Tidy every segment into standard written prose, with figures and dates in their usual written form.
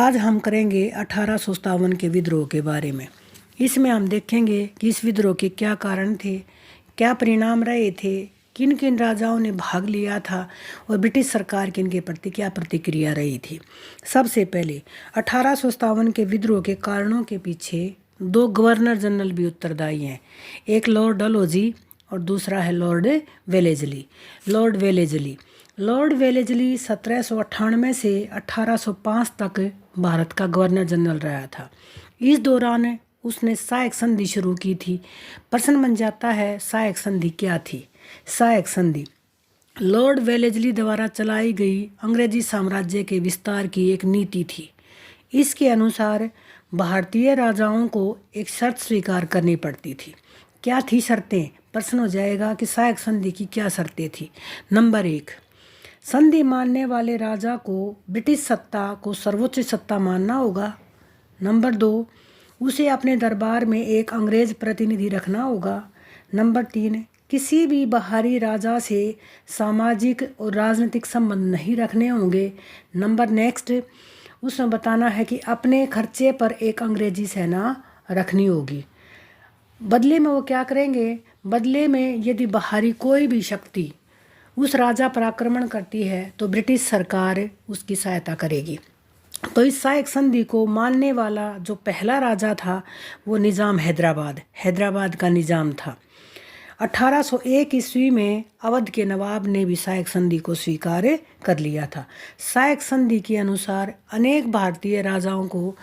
आज हम करेंगे 1857 के विद्रोह के बारे में। इसमें हम देखेंगे कि इस विद्रोह के क्या कारण थे, क्या परिणाम रहे थे, किन किन राजाओं ने भाग लिया था और ब्रिटिश सरकार की इनके प्रति क्या प्रतिक्रिया रही थी। सबसे पहले 1857 के विद्रोह के कारणों के पीछे दो गवर्नर जनरल भी उत्तरदायी हैं। एक लॉर्ड डलहौजी और दूसरा है लॉर्ड वेलेजली। लॉर्ड वेलेजली 1798 से 1805 तक भारत का गवर्नर जनरल रहा था। इस दौरान उसने सहायक संधि शुरू की थी। प्रश्न बन जाता है सहायक संधि क्या थी। सहायक संधि लॉर्ड वेलेजली द्वारा चलाई गई अंग्रेजी साम्राज्य के विस्तार की एक नीति थी। इसके अनुसार भारतीय राजाओं को एक शर्त स्वीकार करनी पड़ती थी। क्या थी शर्तें? प्रश्न हो जाएगा कि सहायक संधि की क्या शर्तें थी। नंबर 1, संधि मानने वाले राजा को ब्रिटिश सत्ता को सर्वोच्च सत्ता मानना होगा। नंबर 2, उसे अपने दरबार में एक अंग्रेज प्रतिनिधि रखना होगा। नंबर 3, किसी भी बाहरी राजा से सामाजिक और राजनीतिक संबंध नहीं रखने होंगे। नंबर नेक्स्ट, उसमें बताना है कि अपने खर्चे पर एक अंग्रेजी सेना रखनी होगी। बदले में वो क्या करेंगे? बदले में यदि बाहरी कोई भी शक्ति उस राजा पर आक्रमण करती है तो ब्रिटिश सरकार उसकी सहायता करेगी। तो इस सहायक संधि को मानने वाला जो पहला राजा था वो निज़ाम हैदराबाद का निज़ाम था। 1801 ईस्वी में अवध के नवाब ने भी सहायक संधि को स्वीकार कर लिया था। सहायक संधि के अनुसार अनेक भारतीय राजाओं को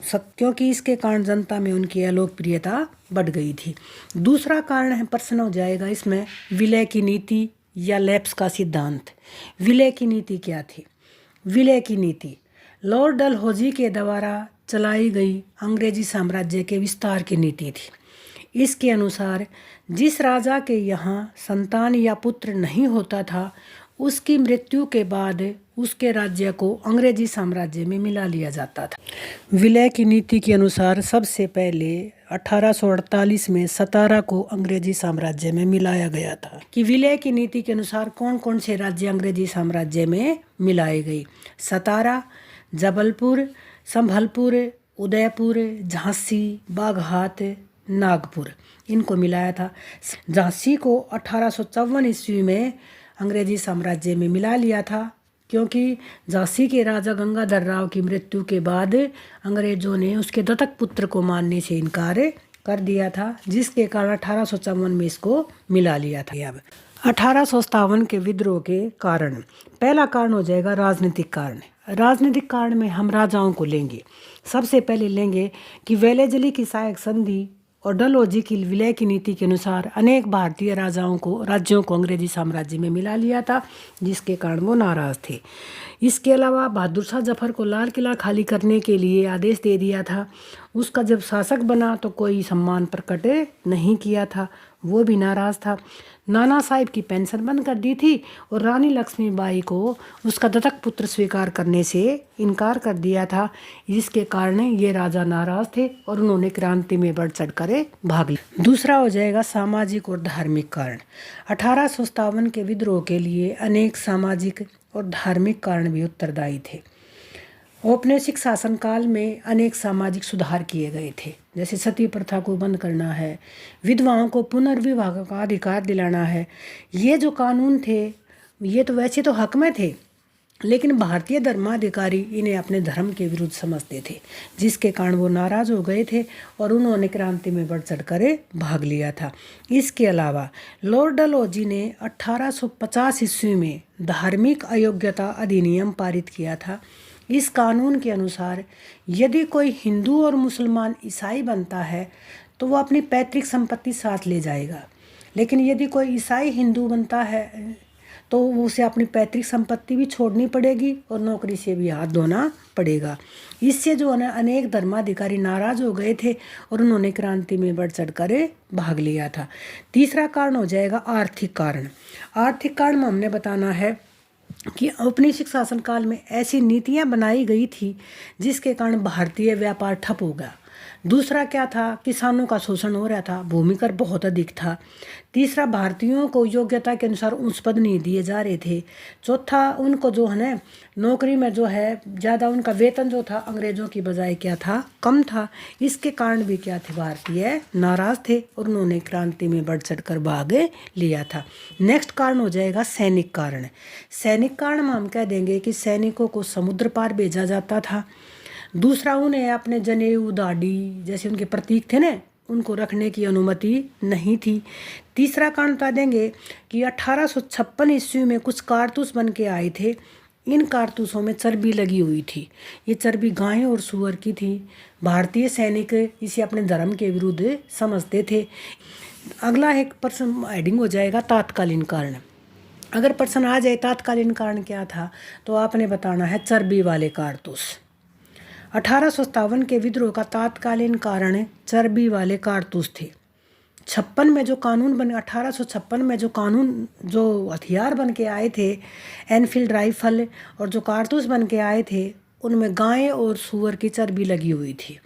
क्योंकि इसके कारण जनता में उनकी अलोकप्रियता बढ़ गई थी। दूसरा कारण है, प्रश्न हो जाएगा इसमें, विलय की नीति या लैप्स का सिद्धांत। विलय की नीति क्या थी? विलय की नीति लॉर्ड डलहौजी के द्वारा चलाई गई अंग्रेजी साम्राज्य के विस्तार की नीति थी। इसके अनुसार जिस राजा के यहाँ संतान या पुत्र नहीं होता था उसकी मृत्यु के बाद उसके राज्य को अंग्रेजी साम्राज्य में मिला लिया जाता था। विलय की नीति के अनुसार सबसे पहले 1848 में सतारा को अंग्रेजी साम्राज्य में मिलाया गया था। कि विलय की नीति के अनुसार कौन कौन से राज्य अंग्रेजी साम्राज्य में मिलाए गए? सतारा, जबलपुर, संभलपुर, उदयपुर, झांसी, बाघाट, नागपुर, इनको मिलाया था। झांसी को 1854 ईस्वी में अंग्रेजी साम्राज्य में मिला लिया था क्योंकि झांसी के राजा गंगाधर राव की मृत्यु के बाद अंग्रेजों ने उसके दत्तक पुत्र को मानने से इनकार कर दिया था, जिसके कारण 1854 में इसको मिला लिया था। अब 1857 के विद्रोह के कारण, पहला कारण हो जाएगा राजनीतिक कारण। राजनीतिक कारण में हम राजाओं को लेंगे। सबसे पहले लेंगे कि वेलेजली की सहायक संधि और डलहौजी की विलय की नीति के अनुसार अनेक भारतीय राज्यों को अंग्रेजी साम्राज्य में मिला लिया था, जिसके कारण वो नाराज थे। इसके अलावा बहादुर शाह जफर को लाल किला खाली करने के लिए आदेश दे दिया था। उसका जब शासक बना तो कोई सम्मान प्रकट नहीं किया था, वो भी नाराज़ था। नाना साहिब की पेंशन बंद कर दी थी और रानी लक्ष्मीबाई को उसका दत्तक पुत्र स्वीकार करने से इनकार कर दिया था, जिसके कारण ये राजा नाराज थे और उन्होंने क्रांति में बढ़ चढ़ कर भाग लिया। दूसरा हो जाएगा सामाजिक और धार्मिक कारण। 1857 के विद्रोह के लिए अनेक सामाजिक और धार्मिक कारण भी उत्तरदायी थे। औपनिवेशिक शासनकाल में अनेक सामाजिक सुधार किए गए थे, जैसे सती प्रथा को बंद करना है, विधवाओं को पुनर्विवाह का अधिकार दिलाना है। ये जो कानून थे ये तो वैसे तो हक में थे, लेकिन भारतीय धर्माधिकारी इन्हें अपने धर्म के विरुद्ध समझते थे, जिसके कारण वो नाराज हो गए थे और उन्होंने क्रांति में बढ़ चढ़ कर भाग लिया था। इसके अलावा लॉर्ड डलहौजी ने 1850 ईस्वी में धार्मिक अयोग्यता अधिनियम पारित किया था। इस कानून के अनुसार यदि कोई हिंदू और मुसलमान ईसाई बनता है तो वो अपनी पैतृक संपत्ति साथ ले जाएगा, लेकिन यदि कोई ईसाई हिंदू बनता है तो उसे अपनी पैतृक संपत्ति भी छोड़नी पड़ेगी और नौकरी से भी हाथ धोना पड़ेगा। इससे जो अनेक धर्माधिकारी नाराज हो गए थे और उन्होंने क्रांति में बढ़ चढ़ कर भाग लिया था। तीसरा कारण हो जाएगा आर्थिक कारण। आर्थिक कारण में हमने बताना है कि औपनिवेशिक शासनकाल में ऐसी नीतियां बनाई गई थी जिसके कारण भारतीय व्यापार ठप हो गया। दूसरा क्या था, किसानों का शोषण हो रहा था, भूमि कर बहुत अधिक था। तीसरा, भारतीयों को योग्यता के अनुसार उच्च पद नहीं दिए जा रहे थे। चौथा, उनको जो है ना नौकरी में जो है ज़्यादा उनका वेतन जो था अंग्रेज़ों की बजाय क्या था, कम था। इसके कारण भी क्या थे, भारतीय नाराज़ थे और उन्होंने क्रांति में बढ़ चढ़ कर भाग लिया था। नेक्स्ट कारण हो जाएगा सैनिक कारण। सैनिक कारण में हम कह देंगे कि सैनिकों को समुद्र पार भेजा जाता था। दूसरा, उन्हें अपने जनेऊ दाढ़ी जैसे उनके प्रतीक थे ना, उनको रखने की अनुमति नहीं थी। तीसरा कारण बता देंगे कि 1856 ईस्वी में कुछ कारतूस बन के आए थे। इन कारतूसों में चर्बी लगी हुई थी। ये चर्बी गाय और सूअर की थी। भारतीय सैनिक इसे अपने धर्म के विरुद्ध समझते थे। अगला एक प्रश्न हेडिंग हो जाएगा तात्कालीन कारण। अगर प्रश्न आ जाए तात्कालीन कारण क्या था, तो आपने बताना है चर्बी वाले कारतूस। 1857 के विद्रोह का तात्कालीन कारण चर्बी वाले कारतूस थे। 1856 में जो कानून जो हथियार बन के आए थे, एनफील्ड राइफल और जो कारतूस बन के आए थे, उनमें गाय और सूअर की चर्बी लगी हुई थी।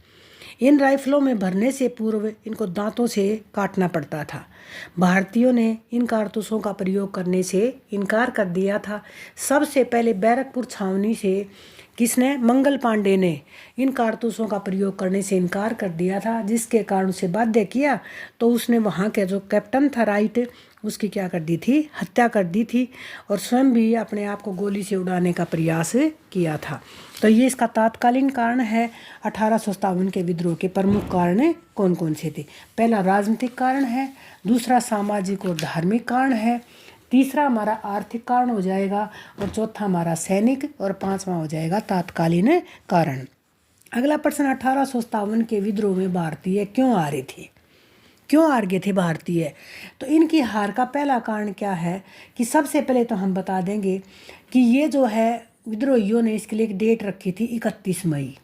इन राइफलों में भरने से पूर्व इनको दांतों से काटना पड़ता था। भारतीयों ने इन कारतूसों का प्रयोग करने से इनकार कर दिया था। सबसे पहले बैरकपुर छावनी से किसने, मंगल पांडे ने इन कारतूसों का प्रयोग करने से इनकार कर दिया था, जिसके कारण उसे बाध्य किया। तो उसने वहाँ के जो कैप्टन था राइट, उसकी क्या कर दी थी, हत्या कर दी थी और स्वयं भी अपने आप को गोली से उड़ाने का प्रयास किया था। तो ये इसका तात्कालीन कारण है। 1857 के विद्रोह के प्रमुख कारण कौन कौन से थे? पहला राजनीतिक कारण है, दूसरा सामाजिक और धार्मिक कारण है, तीसरा हमारा आर्थिक कारण हो जाएगा और चौथा हमारा सैनिक और पांचवा हो जाएगा तात्कालीन कारण। अगला प्रश्न, 1857 के विद्रोह में भारतीय क्यों हारे थे, क्यों हार गए थे भारतीय? तो इनकी हार का पहला कारण क्या है कि सबसे पहले तो हम बता देंगे कि ये जो है विद्रोहियों ने इसके लिए एक डेट रखी थी 31 मई,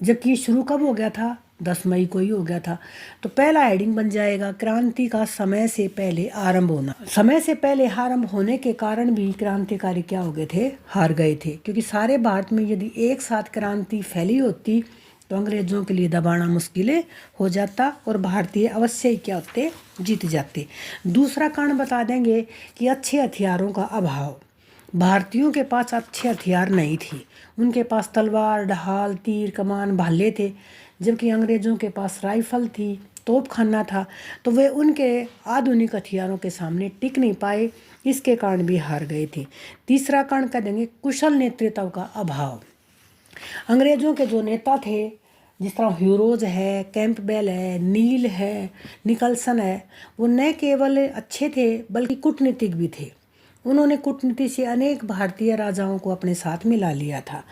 जबकि ये शुरू कब हो गया था, 10 मई को ही हो गया था। तो पहला हेडिंग बन जाएगा क्रांति का समय से पहले आरंभ होना। समय से पहले आरंभ होने के कारण भी क्रांतिकारी क्या हो गए थे, हार गए थे, क्योंकि सारे भारत में यदि एक साथ क्रांति फैली होती तो अंग्रेजों के लिए दबाना मुश्किल हो जाता और भारतीय अवश्य ही क्या होते, जीत जाते। दूसरा कारण बता देंगे कि अच्छे हथियारों का अभाव। भारतीयों के पास अच्छे हथियार नहीं थी। उनके पास तलवार, ढाल, तीर, कमान, भाले थे, जबकि अंग्रेज़ों के पास राइफल थी, तोपखाना था। तो वे उनके आधुनिक हथियारों के सामने टिक नहीं पाए, इसके कारण भी हार गए थे। तीसरा कारण कह देंगे कुशल नेतृत्व का अभाव। अंग्रेज़ों के जो नेता थे, जिस तरह ह्यूरोज है, कैंपबेल है, नील है, निकलसन है, वो न केवल अच्छे थे बल्कि कूटनीतिक भी थे। उन्होंने कूटनीति से अनेक भारतीय राजाओं को अपने साथ मिला लिया था।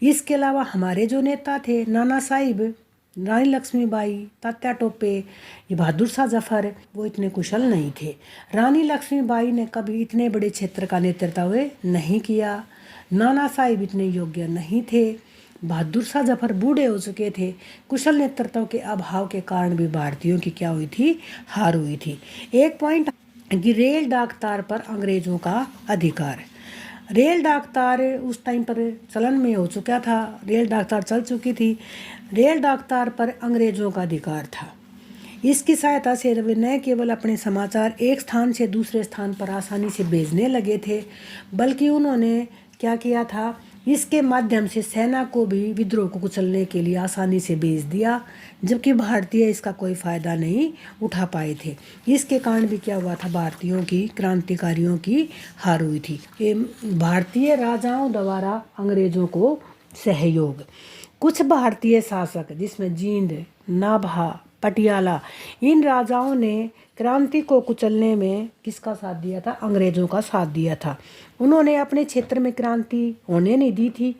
इसके अलावा हमारे जो नेता थे, नाना साहिब, रानी लक्ष्मीबाई, तात्या टोपे, ये बहादुर शाह जफर, वो इतने कुशल नहीं थे। रानी लक्ष्मीबाई ने कभी इतने बड़े क्षेत्र का नेतृत्व नहीं किया। नाना साहिब इतने योग्य नहीं थे। बहादुर शाह जफर बूढ़े हो चुके थे। कुशल नेतृत्व के अभाव के कारण भी भारतीयों की क्या हुई थी, हार हुई थी। एक पॉइंट कि रेल डाकतार पर अंग्रेजों का अधिकार। रेल डाकतार उस टाइम पर चलन में हो चुका था, रेल डाकतार चल चुकी थी। रेल डाकतार पर अंग्रेजों का अधिकार था। इसकी सहायता से वे न केवल अपने समाचार एक स्थान से दूसरे स्थान पर आसानी से भेजने लगे थे, बल्कि उन्होंने क्या किया था, इसके माध्यम से सेना को भी विद्रोह को कुचलने के लिए आसानी से भेज दिया, जबकि भारतीय इसका कोई फ़ायदा नहीं उठा पाए थे। इसके कारण भी क्या हुआ था, भारतीयों की, क्रांतिकारियों की हार हुई थी। भारतीय राजाओं द्वारा अंग्रेज़ों को सहयोग। कुछ भारतीय शासक जिसमें जींद, नाभा, पटियाला, इन राजाओं ने क्रांति को कुचलने में किसका साथ दिया था, अंग्रेज़ों का साथ दिया था। उन्होंने अपने क्षेत्र में क्रांति होने नहीं दी थी।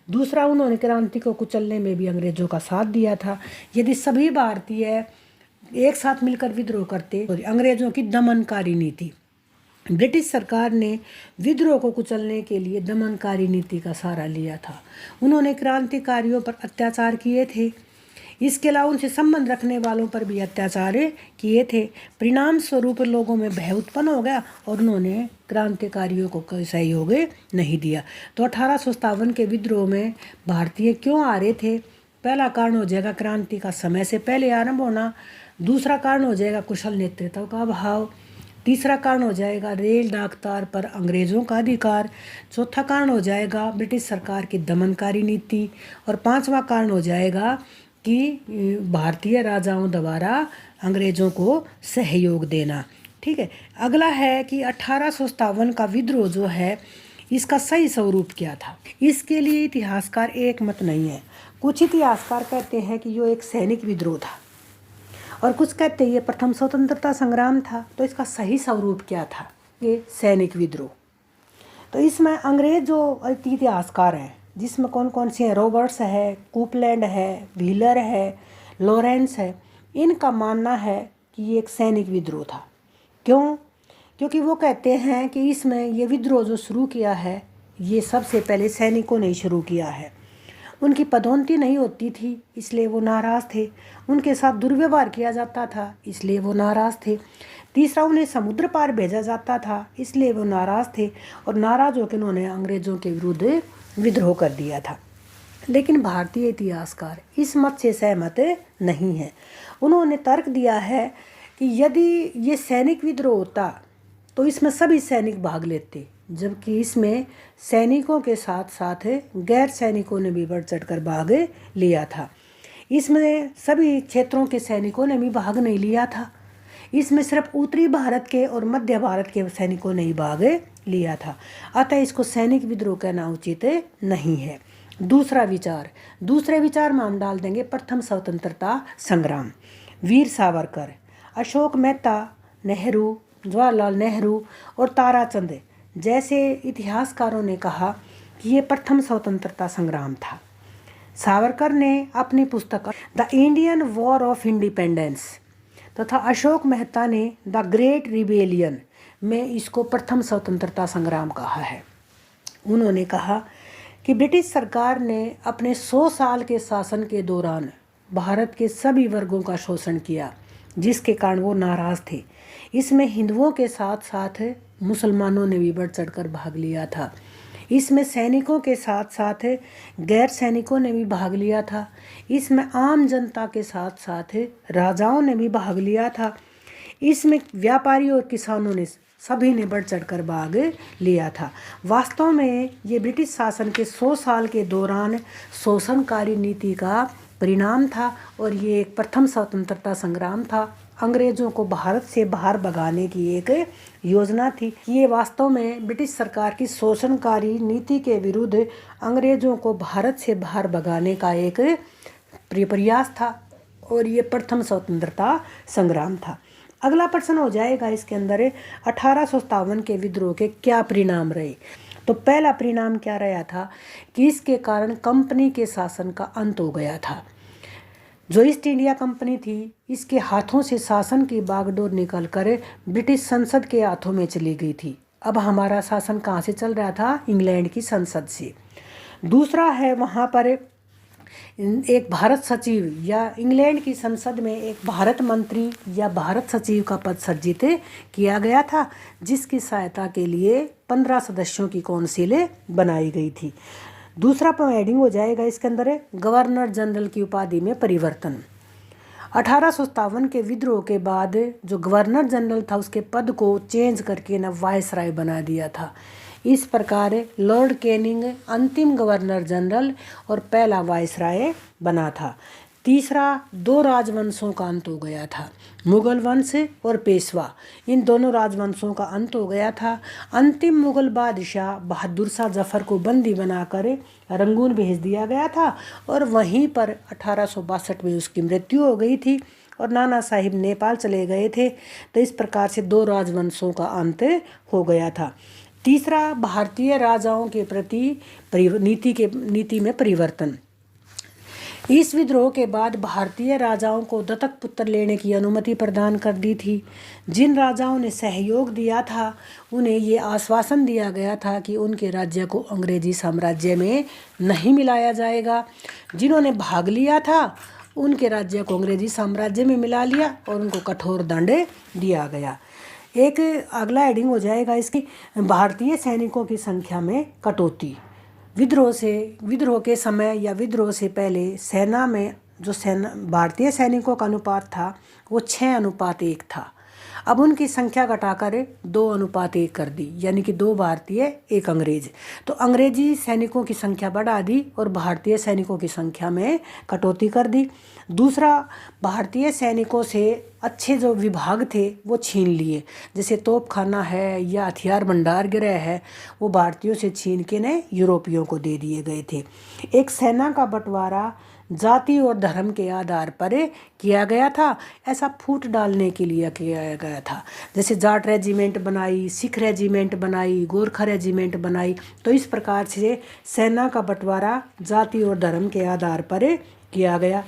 दूसरा, उन्होंने क्रांति को कुचलने में भी अंग्रेज़ों का साथ दिया था। यदि सभी भारतीय एक साथ मिलकर विद्रोह करते तो अंग्रेज़ों की दमनकारी नीति, ब्रिटिश सरकार ने विद्रोह को कुचलने के लिए दमनकारी नीति का सहारा लिया था। उन्होंने क्रांतिकारियों पर अत्याचार किए थे। इसके अलावा उनसे संबंध रखने वालों पर भी अत्याचार किए थे। परिणाम स्वरूप लोगों में भय उत्पन्न हो गया और उन्होंने क्रांतिकारियों को कोई सहयोग नहीं दिया। तो 1857 के विद्रोह में भारतीय क्यों हारे थे? पहला कारण हो जाएगा क्रांति का समय से पहले आरंभ होना। दूसरा कारण हो जाएगा कुशल नेतृत्व का अभाव। तीसरा कारण हो जाएगा रेल डाक तार पर अंग्रेज़ों का अधिकार। चौथा कारण हो जाएगा ब्रिटिश सरकार की दमनकारी नीति। और पांचवा कारण हो जाएगा कि भारतीय राजाओं द्वारा अंग्रेज़ों को सहयोग देना। ठीक है, अगला है कि 1857 का विद्रोह जो है इसका सही स्वरूप क्या था। इसके लिए इतिहासकार एक मत नहीं है। कुछ इतिहासकार कहते हैं कि ये एक सैनिक विद्रोह था और कुछ कहते हैं ये प्रथम स्वतंत्रता संग्राम था। तो इसका सही स्वरूप क्या था? ये सैनिक विद्रोह। तो इसमें अंग्रेज जो इतिहासकार हैं, जिसमें कौन कौन से हैं, रॉबर्ट्स है, कूपलैंड है, व्हीलर है, लॉरेंस है, इनका मानना है कि ये एक सैनिक विद्रोह था। क्यों? क्योंकि वो कहते हैं कि इसमें ये विद्रोह जो शुरू किया है ये सबसे पहले सैनिकों ने शुरू किया है। उनकी पदोन्नति नहीं होती थी इसलिए वो नाराज़ थे। उनके साथ दुर्व्यवहार किया जाता था इसलिए वो नाराज़ थे। तीसरा, उन्हें समुद्र पार भेजा जाता था इसलिए वो नाराज़ थे। और नाराज़ होकर उन्होंने अंग्रेज़ों के विरुद्ध विद्रोह कर दिया था। लेकिन भारतीय इतिहासकार इस मत से सहमत नहीं है। उन्होंने तर्क दिया है कि यदि ये सैनिक विद्रोह होता तो इसमें सभी सैनिक भाग लेते, जबकि इसमें सैनिकों के साथ साथ गैर सैनिकों ने भी बढ़ चढ़कर भाग लिया था। इसमें सभी क्षेत्रों के सैनिकों ने भी भाग नहीं लिया था। इसमें सिर्फ उत्तरी भारत के और मध्य भारत के सैनिकों ने ही भाग लिया था। अतः इसको सैनिक विद्रोह कहना उचित नहीं है। दूसरे विचार में हम डाल देंगे प्रथम स्वतंत्रता संग्राम। वीर सावरकर, अशोक मेहता, नेहरू, जवाहरलाल नेहरू और ताराचंद जैसे इतिहासकारों ने कहा कि ये प्रथम स्वतंत्रता संग्राम था। सावरकर ने अपनी पुस्तक the Indian war of independence तथा अशोक मेहता ने द ग्रेट रिबेलियन में इसको प्रथम स्वतंत्रता संग्राम कहा है। उन्होंने कहा कि ब्रिटिश सरकार ने अपने 100 साल के शासन के दौरान भारत के सभी वर्गों का शोषण किया, जिसके कारण वो नाराज़ थे। इसमें हिंदुओं के साथ साथ मुसलमानों ने भी बढ़ चढ़कर भाग लिया था। इसमें सैनिकों के साथ साथ गैर सैनिकों ने भी भाग लिया था। इसमें आम जनता के साथ साथ राजाओं ने भी भाग लिया था। इसमें व्यापारी और किसानों ने सभी ने बढ़ चढ़कर भाग लिया था। वास्तव में ये ब्रिटिश शासन के 100 साल के दौरान शोषणकारी नीति का परिणाम था और ये एक प्रथम स्वतंत्रता संग्राम था। अंग्रेज़ों को भारत से बाहर भगाने की एक योजना थी। ये वास्तव में ब्रिटिश सरकार की शोषणकारी नीति के विरुद्ध अंग्रेज़ों को भारत से बाहर भगाने का एक प्रयास था और ये प्रथम स्वतंत्रता संग्राम था। अगला प्रश्न हो जाएगा इसके अंदर 1857 के विद्रोह के क्या परिणाम रहे। तो पहला परिणाम क्या रहा था कि इसके कारण कंपनी के शासन का अंत हो गया था। जो ईस्ट इंडिया कंपनी थी इसके हाथों से शासन की बागडोर निकलकर ब्रिटिश संसद के हाथों में चली गई थी। अब हमारा शासन कहाँ से चल रहा था? इंग्लैंड की संसद से। दूसरा है वहाँ पर एक भारत सचिव या इंग्लैंड की संसद में एक भारत मंत्री या भारत सचिव का पद सृजित किया गया था, जिसकी सहायता के लिए 15 सदस्यों की कौंसिल बनाई गई थी। दूसरा हेडिंग हो जाएगा इसके अंदर गवर्नर जनरल की उपाधि में परिवर्तन। 1857 के विद्रोह के बाद जो गवर्नर जनरल था उसके पद को चेंज करके ना वायसराय बना दिया था। इस प्रकार लॉर्ड कैनिंग अंतिम गवर्नर जनरल और पहला वायसराय बना था। तीसरा, 2 राजवंशों का अंत हो गया था, मुगल वंश और पेशवा। इन दोनों राजवंशों का अंत हो गया था। अंतिम मुगल बादशाह बहादुर शाह जफर को बंदी बनाकर रंगून भेज दिया गया था और वहीं पर 1862 में उसकी मृत्यु हो गई थी और नाना साहिब नेपाल चले गए थे। तो इस प्रकार से 2 राजवंशों का अंत हो गया था। तीसरा, भारतीय राजाओं के प्रति नीति में परिवर्तन। इस विद्रोह के बाद भारतीय राजाओं को दत्तक पुत्र लेने की अनुमति प्रदान कर दी थी। जिन राजाओं ने सहयोग दिया था उन्हें ये आश्वासन दिया गया था कि उनके राज्य को अंग्रेजी साम्राज्य में नहीं मिलाया जाएगा। जिन्होंने भाग लिया था उनके राज्य को अंग्रेजी साम्राज्य में मिला लिया और उनको कठोर दंड दिया गया। एक अगला हेडिंग हो जाएगा इसकी भारतीय सैनिकों की संख्या में कटौती। विद्रोह के समय या विद्रोह से पहले सेना में जो भारतीय सैनिकों का अनुपात था वो 6:1 था। अब उनकी संख्या घटाकर 2:1 कर दी, यानी कि 2 भारतीय 1 अंग्रेज। तो अंग्रेजी सैनिकों की संख्या बढ़ा दी और भारतीय सैनिकों की संख्या में कटौती कर दी। दूसरा, भारतीय सैनिकों से अच्छे जो विभाग थे वो छीन लिए, जैसे तोपखाना है या हथियार भंडार गृह है, वो भारतीयों से छीन के ने यूरोपियों को दे दिए गए थे। एक सेना का बंटवारा जाति और धर्म के आधार पर किया गया था, ऐसा फूट डालने के लिए किया गया था। जैसे जाट रेजिमेंट बनाई, सिख रेजिमेंट बनाई, गोरखा रेजिमेंट बनाई। तो इस प्रकार से सेना का बंटवारा जाति और धर्म के आधार पर किया गया।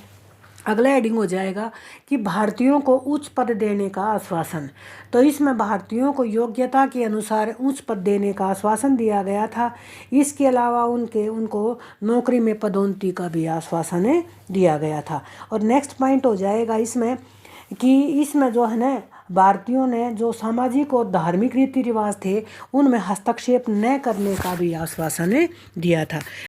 अगला हेडिंग हो जाएगा कि भारतीयों को उच्च पद देने का आश्वासन। तो इसमें भारतीयों को योग्यता के अनुसार उच्च पद देने का आश्वासन दिया गया था। इसके अलावा उनको नौकरी में पदोन्नति का भी आश्वासन दिया गया था। और नेक्स्ट पॉइंट हो जाएगा इसमें कि इसमें जो है ना, भारतीयों ने जो सामाजिक और धार्मिक रीति रिवाज थे उनमें हस्तक्षेप न करने का भी आश्वासन दिया था।